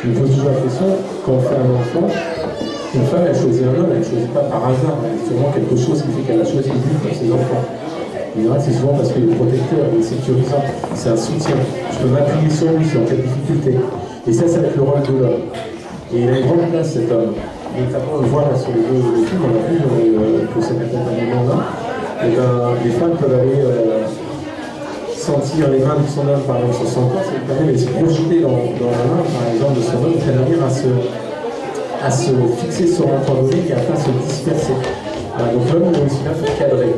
Je me pose toujours la question, quand on fait un enfant, une femme, elle choisit un homme, elle ne choisit pas par hasard. Il y a sûrement quelque chose qui fait qu'elle a choisi lui pour ses enfants. En général, c'est souvent parce qu'il est protecteur, il est sécurisant, c'est un soutien. Je peux m'appuyer sur lui si en cas de difficulté. Et ça va être le rôle de l'homme. Et il a une grande place, cet homme. Notamment, on le voit là sur les deux films, on a vu que cet accompagnement-là, et ben, les femmes peuvent aller sentir les mains de son homme, par exemple, sur son corps, ça lui permet de se projeter dans la main, par exemple, de son homme, et d'arriver à se fixer sur un point donné et à ne pas se disperser. Donc l'homme est aussi là pour cadrer.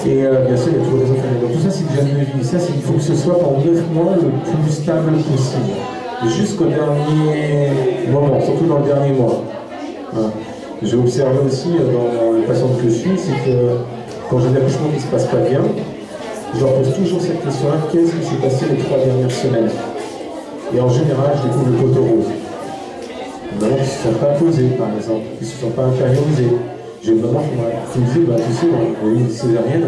Et bien sûr, il y a toujours des autres. Donc tout ça, c'est le jeune de vie. Ça, il faut que ce soit pendant 9 mois le plus stable possible. Jusqu'au dernier moment, surtout dans le dernier mois. J'ai observé aussi dans les patientes que je suis, c'est que quand j'ai des accouchements qui ne se passent pas bien, je leur pose toujours cette question-là, qu'est-ce qui s'est passé les 3 dernières semaines? Et en général, je découvre le poteau rose. Des mamans qui ne se sont pas posées, par exemple, qui ne se sont pas intériorisées. J'ai une maman qui me dit, tu sais, on a eu une césarienne.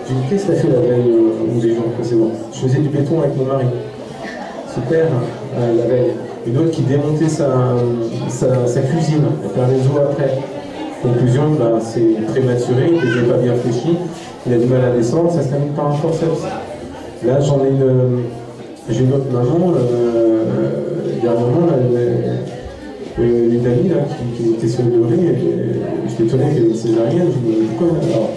Je lui dis, qu'est-ce que tu as fait la veille ou les jours précédents? Je faisais du béton avec mon mari. Super, la veille. Une autre qui démontait sa cuisine, elle perd les os après. Conclusion, c'est prématuré, que je n'ai pas bien réfléchi, il a du mal à descendre, ça se termine par un forceps. Là, j'ai une autre maman, dernièrement, une amie là, qui était sur le doré, j'étais étonné qu'elle ait une césarienne, je me dis, pourquoi alors,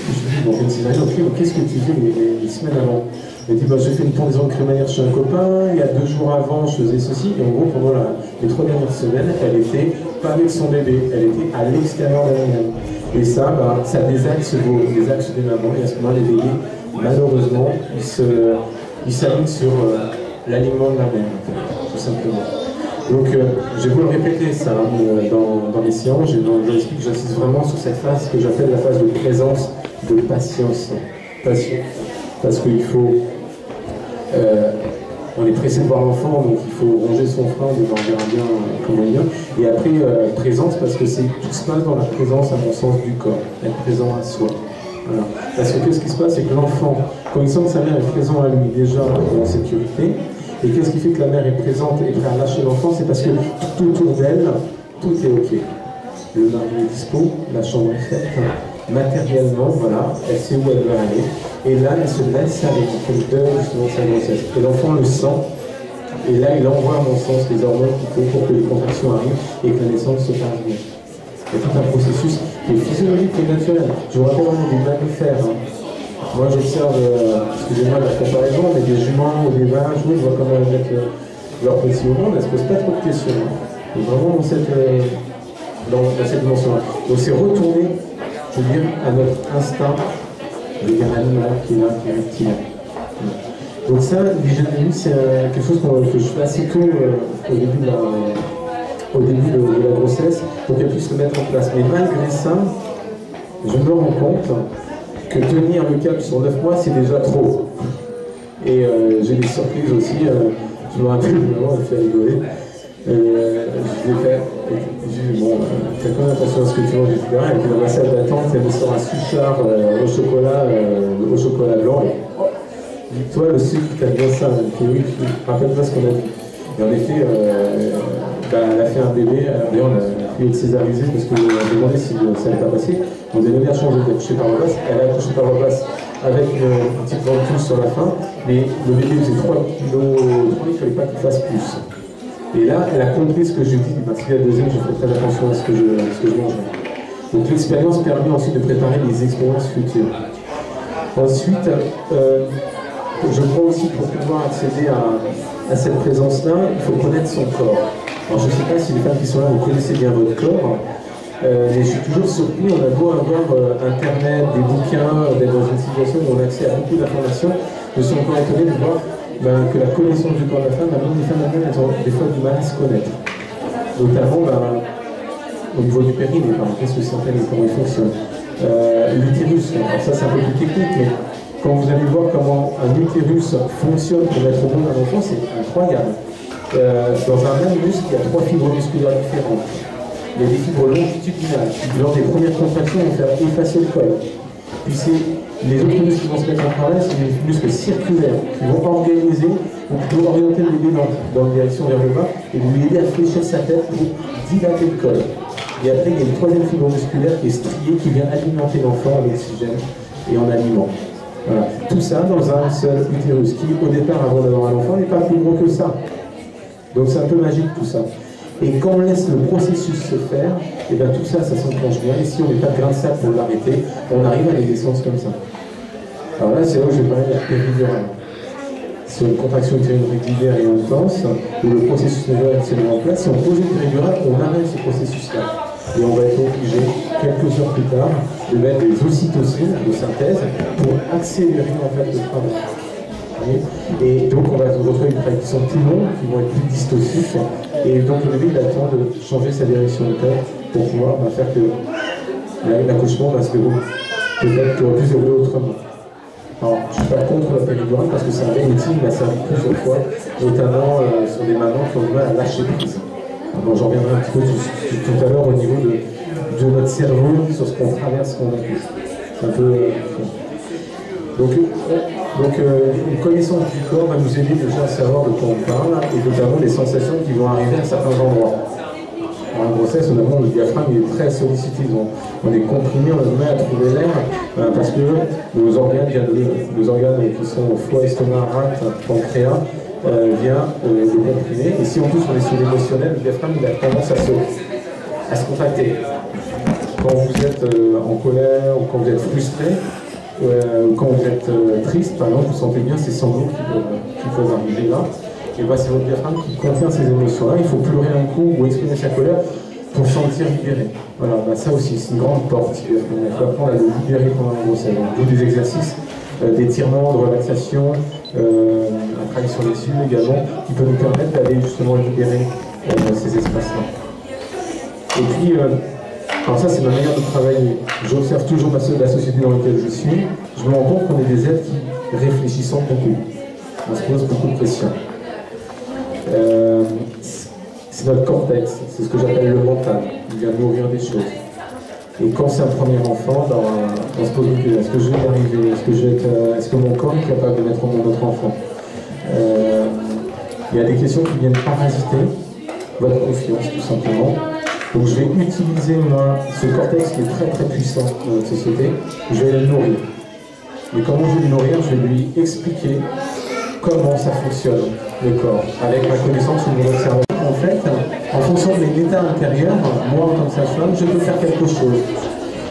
je me suis dit, bon, une césarienne, ok, mais qu'est-ce que tu fais les semaines avant? Elle dit, j'ai fait une pendaison de crémaillère chez un copain, il y a 2 jours avant, je faisais ceci, et en gros, pendant les 3 dernières semaines, elle était pas avec son bébé, elle était à l'extérieur de elle-même. Et ça, ça désaxe les axes des mamans, et à ce moment-là, les bébés, malheureusement, ils s'alignent sur l'alignement de la mère, tout simplement. Donc, je vais vous le répéter ça dans les séances, j'explique, j'insiste vraiment sur cette phase que j'appelle la phase de présence, de patience. Parce qu'il faut... on est pressé de voir l'enfant, donc il faut ronger son frein, de voir bien comment il est. Et après, présence, parce que tout se passe dans la présence, à mon sens, du corps, être présent à soi. Voilà. Parce que qu'est-ce qui se passe, c'est que l'enfant, quand il sent que sa mère est présente à lui, déjà en sécurité, et qu'est-ce qui fait que la mère est présente et prête à lâcher l'enfant, c'est parce que tout autour d'elle, tout est OK. Le mari est dispo, la chambre est faite, matériellement, voilà, elle sait où elle veut aller, et là, elle se laisse aller, elle donne justement sa grossesse. Et l'enfant le sent, et là, il envoie, à mon sens, les hormones qu'il faut pour que les contractions arrivent et que la naissance se passe bien. Il y a tout un processus qui est physiologique et naturel. Je vous rappelle vraiment des mammifères. Moi, j'observe, excusez-moi la comparaison, mais des juments ou des vaches, je vois comment elles mettent leur petit au monde, elles ne se posent pas trop de questions. Et vraiment dans cette dimension-là. Donc c'est retourner, je veux dire, à notre instinct, je veux dire animal qui est là, qui est reptilien. Donc ça, l'hygiène de vie, c'est quelque chose que je fais assez tôt au début de la grossesse, pour qu'elle puisse se mettre en place. Mais malgré ça, je me rends compte que tenir le cap sur 9 mois, c'est déjà trop. Et j'ai des surprises aussi. Je me rappelle, maman, elle fait rigoler. Je lui ai fait, fais quand même attention à ce que tu manges, etc. Et puis dans ma salle d'attente, elle me sort un suchard au chocolat blanc. Dis-toi, le sucre, t'aimes bien ça. Oui, rappelle-toi ce qu'on a dit. Et en effet, elle a fait un bébé, d'ailleurs on a pu être césarisé parce qu'on a demandé si ça n'allait pas passer. On avait bien changé d'accoucher par voie basse. Elle a accouché par voie basse avec une petite ventouse sur la fin, mais le bébé faisait 3 kg, il ne fallait pas qu'il fasse plus. Et là, elle a compris ce que je dis, parce qu'il y a 2 ans, je fais très attention à ce que je mange. Donc l'expérience permet ensuite de préparer les expériences futures. Ensuite, je crois aussi pour pouvoir accéder à cette présence-là, il faut connaître son corps. Alors je ne sais pas si les femmes qui sont là, vous connaissez bien votre corps, mais je suis toujours surpris, on a beau avoir Internet, des bouquins, d'être dans une situation où on a accès à beaucoup d'informations, je suis encore étonné de voir que la connaissance du corps de la femme, même les femmes elles ont des fois du mal à se connaître. Notamment au niveau du périnée, qu'est-ce que c'est en fait, comment il fonctionne. L'utérus, alors ça c'est un peu plus technique, mais quand vous allez voir comment un utérus fonctionne pour mettre au monde un enfant, c'est incroyable. Dans un même muscle, il y a 3 fibres musculaires différentes. Il y a des fibres longitudinales qui, lors des premières contractions, vont faire effacer le col. Puis les autres muscles qui vont se mettre en travail, c'est les muscles circulaires qui vont organiser, ou plutôt orienter le bébé dans la direction vers le bas et lui aider à fléchir sa tête pour dilater le col. Et après, il y a une troisième fibre musculaire qui est striée, qui vient alimenter l'enfant en oxygène et en aliment. Voilà. Tout ça dans un seul utérus qui, au départ, avant d'avoir un enfant, n'est pas plus gros que ça. Donc c'est un peu magique tout ça. Et quand on laisse le processus se faire, et bien tout ça, ça s'enclenche bien. Et si on n'est pas de grain de sable pour l'arrêter, on arrive à des naissances comme ça. Alors là, c'est là où je vais parler de la péridurale. C'est une contraction utérine régulière et intense, où le processus naturel se met en place. Si on pose une péridurale, on arrête ce processus-là. Et on va être obligé, quelques heures plus tard, de mettre des ocytocines de synthèse pour accélérer en fait le travail. Et donc on va retrouver des travails qui sont plus longs, qui vont être plus dystociques. Et donc le bébé il a le temps de changer sa direction de tête pour pouvoir faire que l'accouchement va se dérouler peut-être plus dérouler autrement. Alors, je ne suis pas contre la péridurale parce que c'est un bon outil, il m'a servi plusieurs fois, notamment sur des mamans qui ont du mal à lâcher prise. Alors, j'en reviendrai un petit peu tout à l'heure au niveau de notre cerveau, sur ce qu'on traverse, qu'on a fait. C'est un peu... Donc, une connaissance du corps va nous aider déjà à savoir de quoi on parle, et notamment les sensations qui vont arriver à certains endroits. En grossesse, notamment, le diaphragme il est très sollicité, on est comprimé, on a du mal à trouver l'air, parce que nos organes qui sont foie, estomac, rate, pancréas, vient le comprimer. Et si en plus on est sur l'émotionnel, le diaphragme il a tendance à se contracter. Quand vous êtes en colère, ou quand vous êtes frustré, ou quand vous êtes triste, par exemple, vous sentez bien ces sanglots qui peuvent arriver là. Et bah, c'est votre diaphragme qui contient ces émotions-là. Il faut pleurer un coup ou exprimer sa colère pour se sentir libéré. Voilà, bah, ça aussi, c'est une grande porte. Il faut apprendre à le libérer pendant la grossesse. D'où des exercices d'étirement, de relaxation, un travail sur les yeux également, qui peut nous permettre d'aller justement libérer ces espaces-là. Et puis, alors ça c'est ma manière de travailler. J'observe toujours la société dans laquelle je suis. Je me rends compte qu'on est des êtres qui réfléchissent beaucoup. On se pose beaucoup de questions. C'est notre cortex, c'est ce que j'appelle le mental, il vient nourrir des choses. Et quand c'est un premier enfant, on se pose une question, est-ce que je vais y arriver, est-ce que mon corps est capable de mettre au monde notre enfant? Il y a des questions qui viennent parasiter votre confiance tout simplement. Donc je vais utiliser ce cortex qui est très très puissant dans notre société, je vais le nourrir. Et comment je vais le nourrir? Je vais lui expliquer comment ça fonctionne, le corps, avec ma connaissance ou mon observation. En fait, en fonction de mes états intérieurs, moi en tant que sage-femme, je peux faire quelque chose.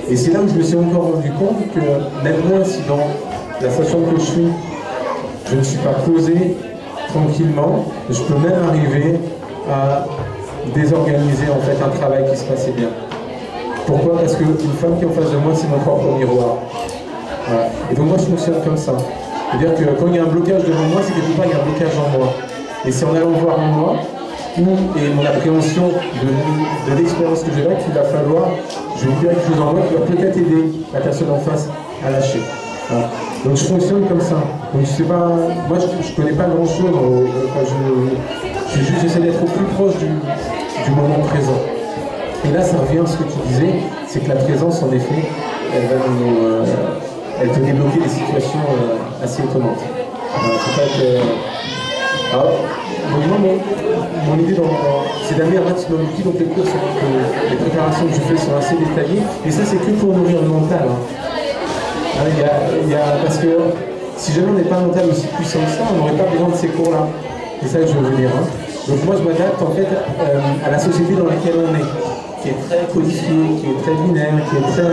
Et c'est là où je me suis encore rendu compte que même moi, si dans la sage-femme que je suis, je ne suis pas posé tranquillement, je peux même arriver à désorganiser en fait un travail qui se passait bien. Pourquoi? Parce qu'une femme qui est en face de moi, c'est mon propre miroir. Voilà. Et donc moi, je fonctionne comme ça. C'est-à-dire que quand il y a un blocage devant moi, c'est quelque part il y a un blocage en moi. Et c'est en allant voir en moi, et mon appréhension de l'expérience que j'ai là, qu'il va falloir, je vais vous dire quelque chose en moi qui va peut-être aider la personne en face à lâcher. Voilà. Donc je fonctionne comme ça. Donc je sais pas, moi je connais pas grand-chose, j'essaie d'être au plus proche du moment présent. Et là ça revient à ce que tu disais, c'est que la présence en effet, elle peut débloquer des situations assez étonnantes. Faut pas être, alors, moi, mon idée c'est d'amener un maximum d'outils, donc les cours, les préparations que je fais sont assez détaillées, et ça c'est que pour nourrir le mental. Parce que si jamais on n'est pas un mental aussi puissant que ça, on n'aurait pas besoin de ces cours-là. C'est ça que je veux dire. Donc moi je m'adapte en fait à la société dans laquelle on est, qui est très codifiée, qui est très binaire, qui est très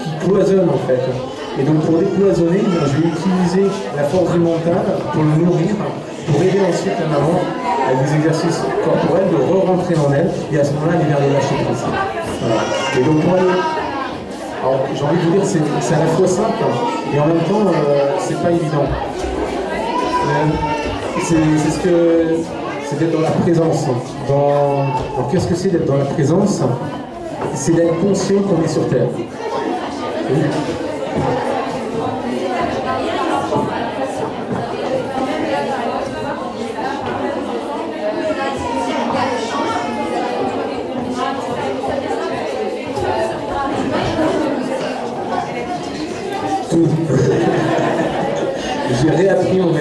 qui cloisonne en fait. Et donc pour décloisonner, je vais utiliser la force du mental pour le nourrir, pour aider ensuite la maman avec des exercices corporels de re-rentrer en elle, et à ce moment-là, elle est vers le lâcher prise. Voilà. Et donc moi, j'ai envie de vous dire, c'est à la fois simple, et en même temps, c'est pas évident. C'est d'être dans la présence. Alors qu'est-ce que c'est d'être dans la présence? C'est d'être conscient qu'on est sur Terre. Oui.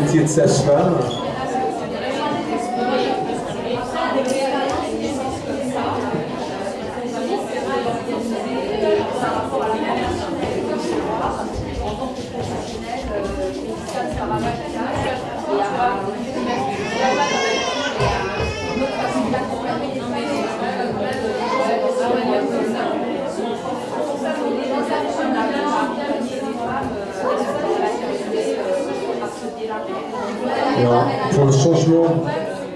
métier de sage-femme. Alors, pour le changement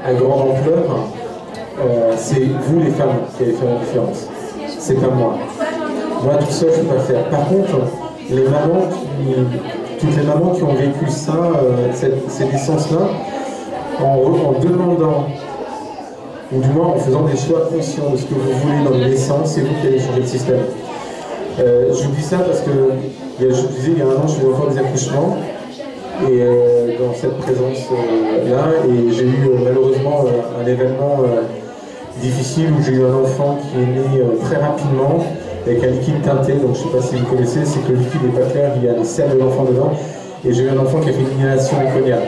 à grande ampleur, c'est vous les femmes qui allez faire la différence. C'est pas moi. Moi tout seul je ne peux pas faire. Par contre, les mamans toutes les mamans qui ont vécu ça, ces naissances-là, en demandant, ou du moins en faisant des choix conscients de ce que vous voulez dans les naissances, c'est vous qui allez changer le système. Je vous dis ça parce que, je vous disais, il y a un an, je faisais encore des accouchements, et dans cette présence-là, et j'ai eu malheureusement un événement difficile où j'ai eu un enfant qui est né très rapidement, avec un liquide teinté, donc je ne sais pas si vous connaissez, c'est que le liquide n'est pas clair, il y a les selles de l'enfant dedans, et j'ai eu un enfant qui a fait une inhalation meconiale.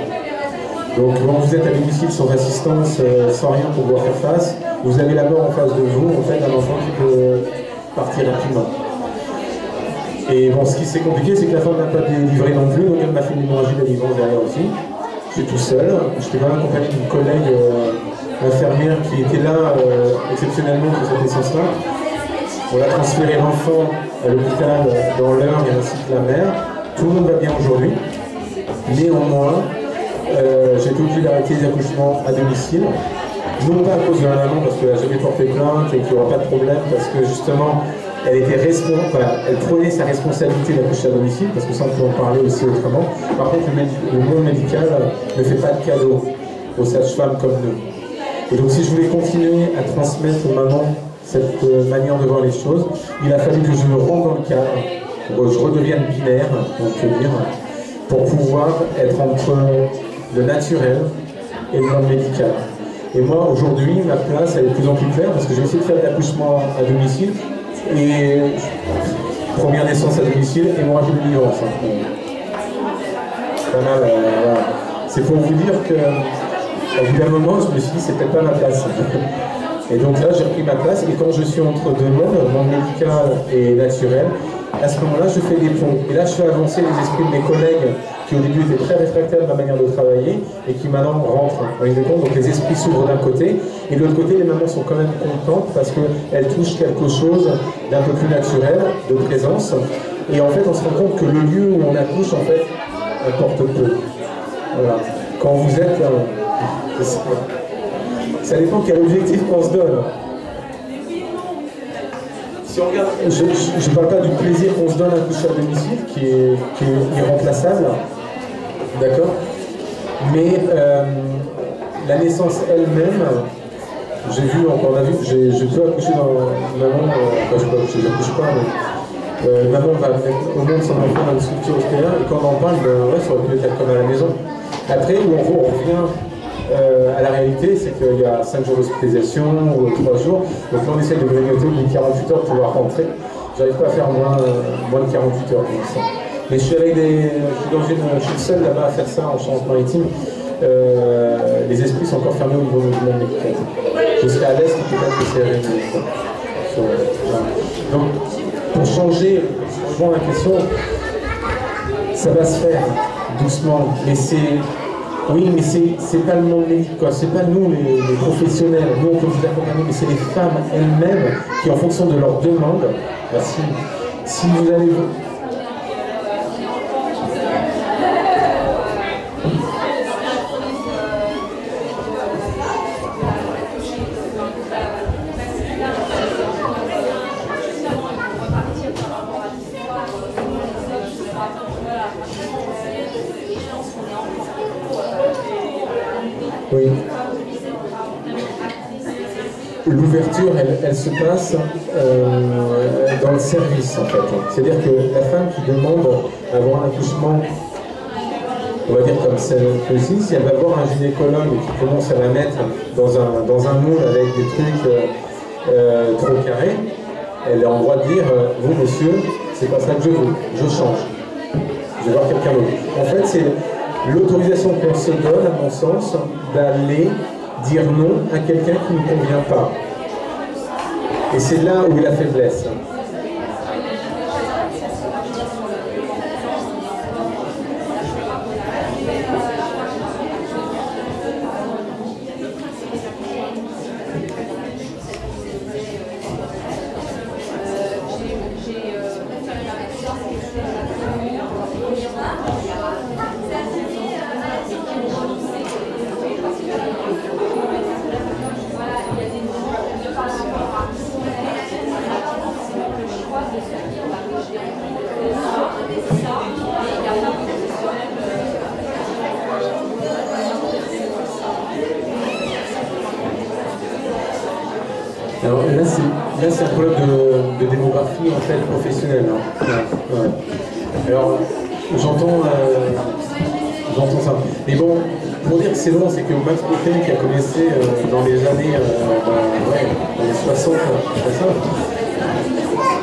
Donc quand vous êtes à domicile sans assistance, sans rien pour pouvoir faire face, vous avez la mort en face de vous, en fait, un enfant qui peut partir rapidement. Et bon, ce qui s'est compliqué, c'est que la femme n'a pas délivré non plus, donc elle m'a fait une hémorragie de délivrance derrière aussi. Je suis tout seul, j'étais quand même accompagné d'une collègue infirmière qui était là exceptionnellement pour cette naissance-là. On a transféré l'enfant à l'hôpital dans l'heure et ainsi que la mère. Tout le monde va bien aujourd'hui. Néanmoins, j'ai été obligé d'arrêter les accouchements à domicile. Non pas à cause de la maman, parce qu'elle n'a jamais porté plainte et qu'il n'y aura pas de problème, parce que justement, elle était elle prenait sa responsabilité d'accoucher à domicile, parce que ça on peut en parler aussi autrement. Par contre, le monde médical ne fait pas de cadeaux aux sages-femmes comme nous. Et donc si je voulais continuer à transmettre aux mamans cette manière de voir les choses, il a fallu que je me rende dans le cadre, que je redevienne binaire, on peut dire, pour pouvoir être entre le naturel et le monde médical. Et moi, aujourd'hui, ma place, elle est de plus en plus claire, parce que j'ai essayé de faire de l'accouchement à domicile, et première naissance à domicile, hémorragie de délivrance. Pas mal, voilà. C'est pour vous dire que, au bout d'un moment, je me suis dit, c'est peut-être pas ma place. Et donc là, j'ai repris ma place, et quand je suis entre deux mondes, monde médical et naturel, à ce moment-là, je fais des ponts. Et là, je fais avancer les esprits de mes collègues qui, au début, étaient très réfractaires de ma manière de travailler et qui, maintenant, rentrent. Vous voyez, donc les esprits s'ouvrent d'un côté, et de l'autre côté, les mamans sont quand même contentes parce qu'elles touchent quelque chose d'un peu plus naturel, de présence. Et en fait, on se rend compte que le lieu où on accouche, en fait, importe peu. Voilà. Quand vous êtes... ça dépend quel objectif qu'on se donne. Si on regarde, je ne parle pas du plaisir qu'on se donne à coucher à domicile, qui est irremplaçable, d'accord. Mais la naissance elle-même, j'ai vu, on a vu, je peux accoucher dans maman, enfin je peux accoucher, j'accouche pas, mais maman va mettre au monde son enfant dans une structure hospitalière, et quand on en parle, ben ouais, ça aurait pu être comme à la maison. Après, où on revient à la réalité, c'est qu'il y a 5 jours d'hospitalisation ou 3 jours. Donc là, on essaie de grignoter au bout de 48 heures pour pouvoir rentrer. J'arrive pas à faire moins de 48 heures pour l'instant. Mais je suis avec je suis le seul là-bas à faire ça en Charente-Maritime. Les esprits sont encore fermés au niveau du monde médical. Jusqu'à l'est, peut-être que c'est réglé. Donc, pour changer, la question, ça va se faire doucement, mais c'est... Oui, mais c'est pas le monde médical, c'est pas nous les professionnels, nous on peut vous accompagner, mais c'est les femmes elles-mêmes qui, en fonction de leurs demandes, bah, si vous allez... Oui. L'ouverture, elle se passe dans le service, en fait. C'est-à-dire que la femme qui demande à avoir un accouchement, on va dire comme celle-ci, si elle va voir un gynécologue qui commence à la mettre dans un moule avec des trucs trop carrés, elle est en droit de dire vous, monsieur, c'est pas ça que je veux, je change. Je vais voir quelqu'un d'autre. En fait, l'autorisation qu'on se donne, à mon sens, d'aller dire non à quelqu'un qui ne nous convient pas. Et c'est là où est la faiblesse. Alors là, c'est un problème de démographie en fait professionnelle. Hein. Ouais. Alors, j'entends ça. Mais bon, pour dire que c'est long, c'est que Max Bochet, qui a commencé dans les années dans les 60,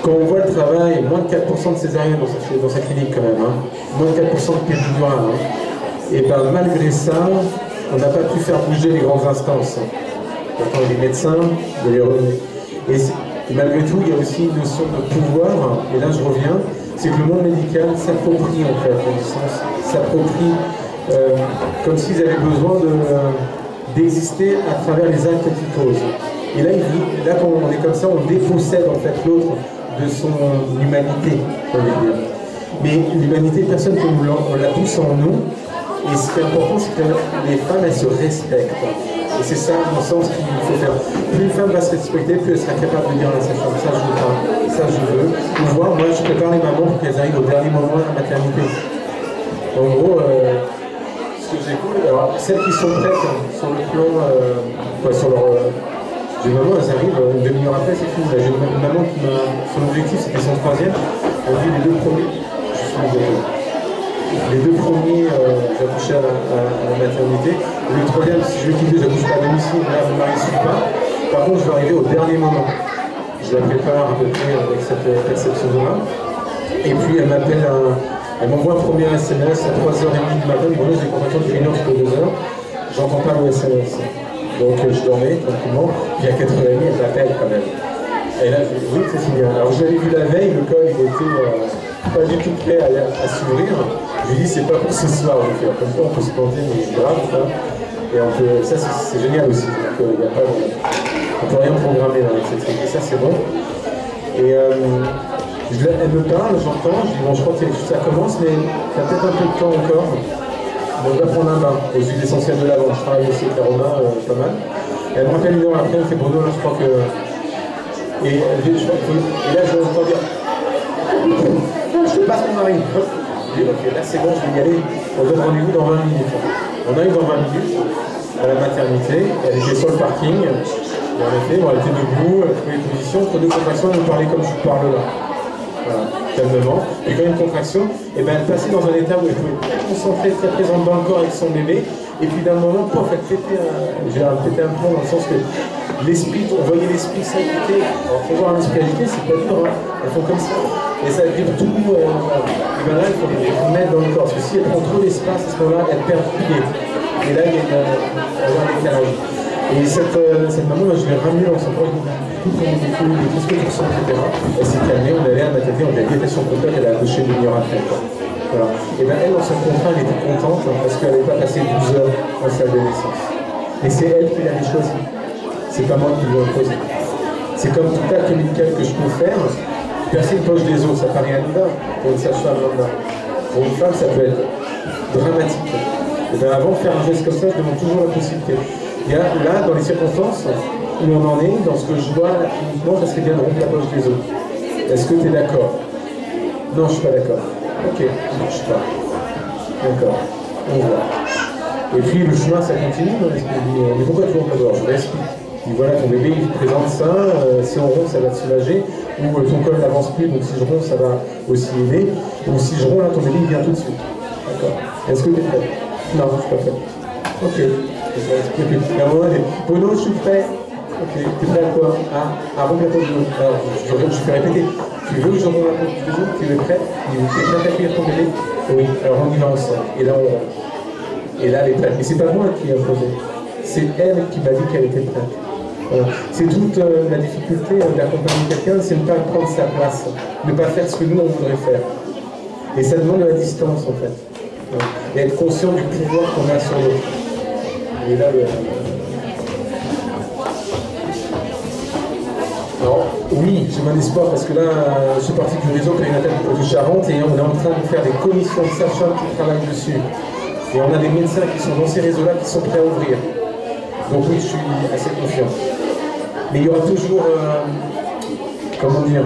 quand on voit le travail, moins de 4% de césarienne dans sa clinique quand même, hein. Moins de 4% de péridurale. Hein. Et ben malgré ça, on n'a pas pu faire bouger les grandes instances. Pourtant, les médecins, et malgré tout, il y a aussi une notion de pouvoir, et là je reviens, c'est que le monde médical s'approprie en fait, dans le sens, s'approprie comme s'ils avaient besoin d'exister à travers les actes qu'ils posent. Et là, quand on est comme ça, on dépossède en fait l'autre de son humanité, on va dire. Mais l'humanité, personne ne nous on l'a tous en nous, et ce qui est important, c'est que les femmes, elles se respectent. Et c'est ça, à mon sens, qu'il faut faire. Plus une femme va se respecter, plus elle sera capable de dire à sa femme, ça je veux pas, ça je veux. Ou voir, moi je prépare les mamans pour qu'elles arrivent au dernier moment à la maternité. En gros, ce que j'écoute, alors celles qui sont prêtes sur le plan, sur leur... j'ai une maman, elles arrivent, une demi-heure après, c'est fini. J'ai une maman qui m'a... Son objectif, c'était son troisième. Elle dit les deux premiers. Les deux premiers, j'accouchais à la maternité. Le troisième, si je veux quitter, j'accouche pas à domicile, là, mon mari ne suit pas. Par contre, je vais arriver au dernier moment. Je la prépare à peu près avec cette perception-là. Et puis, elle m'envoie un premier SMS à 3h30 du matin. Bon, j'ai des contractions de 1h jusqu'à 2h. J'entends pas le SMS. Donc, je dormais tranquillement. Puis à 4h30, elle m'appelle quand même. Et là, je dis, oui, c'est fini. Alors, je l'avais vu la veille, le col, il était pas du tout prêt à s'ouvrir. Je lui dis, c'est pas pour ce soir, donc comme ça on peut se planter, mais c'est grave, ça. Et ça c'est génial aussi, donc on peut rien programmer avec cette truc, et ça c'est bon. Et elle me parle, j'entends, je dis, bon je crois que ça commence, mais il y a peut-être un peu de temps encore. Bon, je vais prendre un bain aux huiles essentielles de lavande, je travaille aussi avec l'aroma, pas mal. Et elle me rappelle une heure après, elle me fait Bruno, là je crois que... Et là je vais entendre dire, je te passe mon mari. Ok, là c'est bon, je vais y aller, on donne rendez-vous dans 20 minutes. On arrive dans 20 minutes à la maternité, elle était sur le parking, et en effet, elle était debout, elle trouvait les positions, entre deux contractions, elle nous parlait comme je vous parle là. Voilà, calmement. Et quand il y a une contraction, et ben, elle passait dans un état où elle pouvait très concentrée, très présente dans le corps avec son bébé, et puis d'un moment, pof, elle pétait un plomb dans le sens que l'esprit, on voyait l'esprit s'agiter. Alors pour voir l'esprit agité, c'est pas dur, hein. Elles font comme ça. Et ça vibre tout. Et bien là, il faut les mettre dans le corps. Parce que si elle prend trop d'espace, à ce moment-là, elle perd pied. Et là, il y a un décalage. Et cette maman, je l'ai ramenée dans son corps, tout comme des coups, qu'est-ce que tu ressens, etc. Elle s'est calmée, on allait à la maternité, on lui a dit son contact, elle a accouché une heure après. Voilà. Et bien elle, dans son contrat, elle était contente parce qu'elle n'avait pas passé 12 heures en salle de naissance. Et c'est elle qui l'avait choisi. C'est pas moi qui lui ai imposé. C'est comme tout acte médical que je peux faire. Percer une poche des os, ça paraît anodin pour une sage-femme lambda. Pour une femme, ça peut être dramatique. Et bien avant de faire un geste comme ça, je demande toujours la possibilité. Et là, dans les circonstances où on en est, dans ce que je vois cliniquement, ça serait bien de rompre la poche des os. Est-ce que tu es d'accord? Non, je suis pas d'accord. Ok, je suis pas. D'accord, on voit. Et puis le chemin, ça continue. Mais pourquoi tu rompes la gorge? Je l'explique. Voilà, ton bébé il présente ça, si on rompt ça va te soulager, ou ton col n'avance plus, donc si je romps ça va aussi aider, ou si je romps là ton bébé il vient tout de suite. D'accord. Est-ce que tu es prêt? Non, je suis pas prêt. Ok. À un moment donné, Bruno, je suis prêt. Ok, tu es prêt à quoi? À rompre la poche de l'eau. Alors, je fais répéter. Tu veux que je rompe la poche de l'eau? Tu es prêt? Tu es prêt à accueillir ton bébé? Oui, alors on y va ensemble. Et là on rompt. Et là, elle est prête. Mais c'est pas moi qui ai imposé. C'est elle qui m'a dit qu'elle était prête. Voilà. C'est toute la difficulté d'accompagner quelqu'un, c'est ne pas prendre sa place, ne pas faire ce que nous on voudrait faire. Et ça demande de la distance en fait. Voilà. Et être conscient du pouvoir qu'on a sur l'autre. Et là, alors, oui, j'ai mon espoir parce que là, je suis parti du réseau périnatal de Charente et on est en train de faire des commissions de sages-femmes qui travaillent dessus. Et on a des médecins qui sont dans ces réseaux-là qui sont prêts à ouvrir. Donc oui, je suis assez confiant. Mais il y aura toujours, comment dire,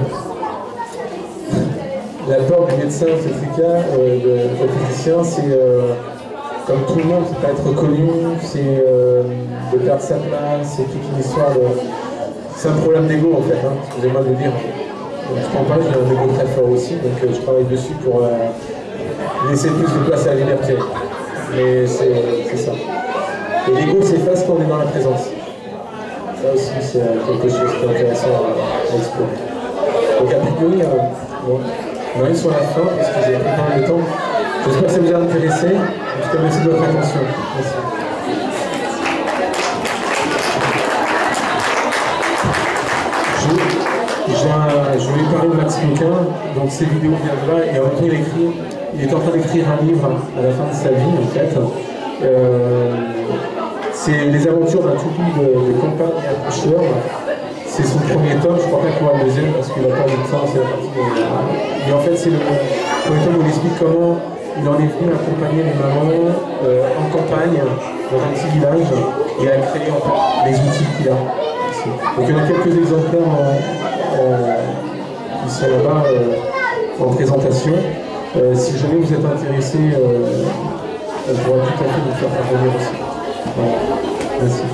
l'apport du médecin obstétricien, c'est comme tout le monde, c'est pas être reconnu, c'est de perdre sa place, c'est toute une histoire de... C'est un problème d'ego en fait, hein, excusez-moi de le dire. Je prends pas, j'ai un ego très fort aussi, donc je travaille dessus pour laisser plus de place à la liberté. Mais c'est ça. Et l'ego s'efface quand on est dans la présence. Ça aussi, c'est quelque chose qui est intéressant à explorer. Donc, a priori, bon, on arrive sur la fin parce que j'ai pris pas mal de temps. J'espère que ça vous a intéressé. En tout cas, merci de votre attention. Merci. Je vais parler de Max Luquin, donc ces vidéos viennent de là, et en même temps il est en train d'écrire un livre à la fin de sa vie en fait. C'est les aventures d'un toupie de campagne et accoucheur. C'est son premier tome, je crois pas qu'il y aura le deuxième parce qu'il n'a pas eu le temps, c'est la partie de... Mais en fait c'est le premier tome où il explique comment il en est venu accompagner les mamans en campagne, dans un petit village, et a créé en fait les outils qu'il a. Donc il y en a quelques exemplaires qui sont là-bas en présentation. Si jamais vous êtes intéressé, on pourra tout à fait vous faire parvenir aussi. Voilà. Merci.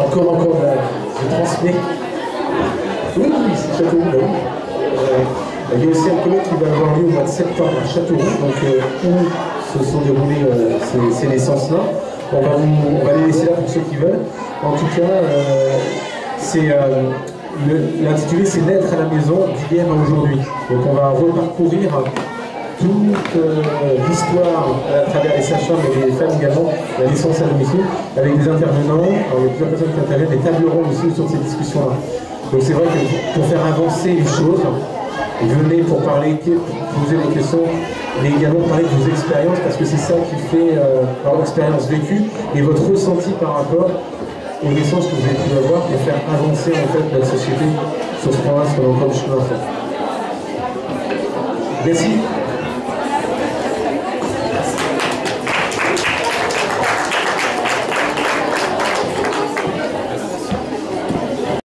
Encore, je transmets. Oui, c'est Châteauroux, bah oui. Il y a aussi un colloque qui va avoir lieu au mois de septembre à Châteauroux, donc où se sont déroulées ces naissances-là. On va les laisser là pour ceux qui veulent. En tout cas, l'intitulé c'est Naître à la maison d'hier à aujourd'hui. Donc on va reparcourir toute l'histoire à travers les sages-femmes et les femmes également, la naissance à domicile, avec des intervenants, alors il y a plusieurs personnes qui interviennent, des tables rondes aussi sur ces discussions-là. Donc c'est vrai que pour faire avancer les choses, venez pour parler, pour poser des questions, mais également parler de vos expériences, parce que c'est ça qui fait votre expérience vécue et votre ressenti par rapport aux naissances que vous avez pu avoir et faire avancer en fait notre société sur ce point-là, parce qu'on a encore du chemin à faire. Merci.